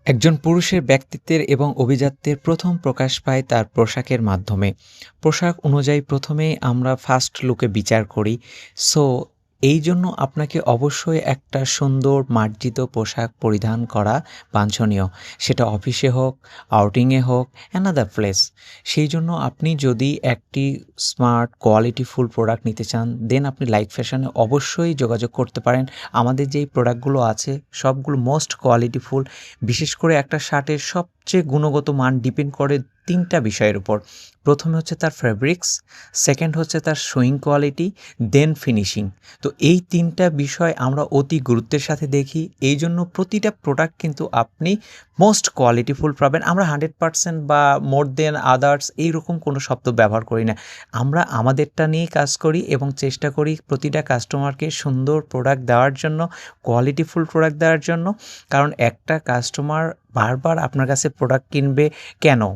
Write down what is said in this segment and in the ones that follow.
একজন পুরুষের ব্যক্তিত্বের এবং অভিজাত্যের প্রথম প্রকাশ পায় তার পোশাকের মাধ্যমে। পোশাক অনুযায়ী প্রথমেই আমরা ফার্স্ট লুকে বিচার করি। সো এইজন্য আপনাকে অবশ্যই একটা সুন্দর মার্জিত পোশাক পরিধান করা বাঞ্ছনীয়। সেটা অফিসে হোক, আউটিংয়ে হোক, অ্যানাদার প্লেস। সেই জন্য আপনি যদি একটি স্মার্ট কোয়ালিটিফুল প্রোডাক্ট নিতে চান, দেন আপনি লাইক ফ্যাশনে অবশ্যই যোগাযোগ করতে পারেন। আমাদের যেই প্রোডাক্টগুলো আছে সবগুলো মোস্ট কোয়ালিটিফুল। বিশেষ করে একটা শার্টের সবচেয়ে গুণগত মান ডিপেন্ড করে ৩টা বিষয়ের উপর। প্রথমে হচ্ছে তার ফ্যাব্রিক্স, সেকেন্ড হচ্ছে তার শোয়িং কোয়ালিটি, দেন ফিনিশিং। তো এই ৩টা বিষয় আমরা অতি গুরুত্বের সাথে দেখি। এই জন্য প্রতিটা প্রোডাক্ট কিন্তু আপনি মোস্ট কোয়ালিটিফুল পাবেন। আমরা 100% বা মোর দেন আদার্স এইরকম কোনো শব্দ ব্যবহার করি না। আমরা আমাদেরটা নিয়েই কাজ করি এবং চেষ্টা করি প্রতিটা কাস্টমারকে সুন্দর প্রোডাক্ট দেওয়ার জন্য, কোয়ালিটিফুল প্রোডাক্ট দেওয়ার জন্য। কারণ একটা কাস্টমার বারবার আপনার কাছে প্রোডাক্ট কিনবে কেন?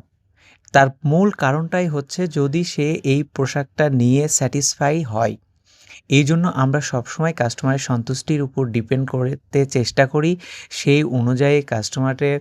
তার মূল কারণটাই হচ্ছে যদি সে এই পোশাকটা নিয়ে স্যাটিসফাই হয়। এইজন্য আমরা সবসময় কাস্টমারের সন্তুষ্টির উপর ডিপেন্ড করতে চেষ্টা করি। সেই অনুযায়ী কাস্টমারের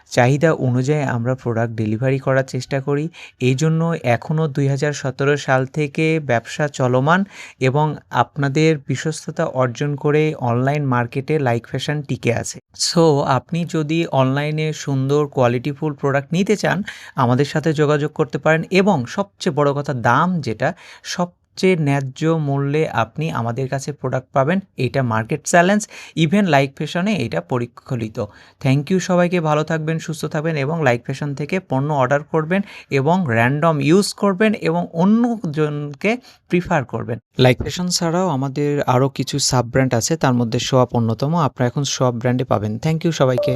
চাহিদা অনুযায়ী আমরা প্রোডাক্ট ডেলিভারি করার চেষ্টা করি। এইজন্য এখনও ২০১৭ সাল থেকে ব্যবসা চলমান এবং আপনাদের বিশ্বস্ততা অর্জন করে অনলাইন মার্কেটে লাইক ফ্যাশন টিকে আছে। সো আপনি যদি অনলাইনে সুন্দর কোয়ালিটিফুল প্রোডাক্ট নিতে চান, আমাদের সাথে যোগাযোগ করতে পারেন এবং সবচেয়ে বড় কথা দাম যেটা সবচেয়ে ন্যায্য মূল্যে আপনি আমাদের কাছে প্রোডাক্ট পাবেন। এইটা মার্কেট চ্যালেঞ্জ, ইভেন লাইক ফ্যাশনে এইটা পরীক্ষিত। থ্যাংক ইউ সবাইকে, ভালো থাকবেন, সুস্থ থাকবেন এবং লাইক ফ্যাশন থেকে পণ্য অর্ডার করবেন এবং র্যান্ডম ইউজ করবেন এবং অন্যজনকে প্রিফার করবেন। লাইক ফ্যাশন ছাড়াও আমাদের আরও কিছু সাব ব্র্যান্ড আছে, তার মধ্যে শোয়াপ অন্যতম। আপনারা এখন শোয়াপ ব্র্যান্ডে পাবেন। থ্যাংক ইউ সবাইকে।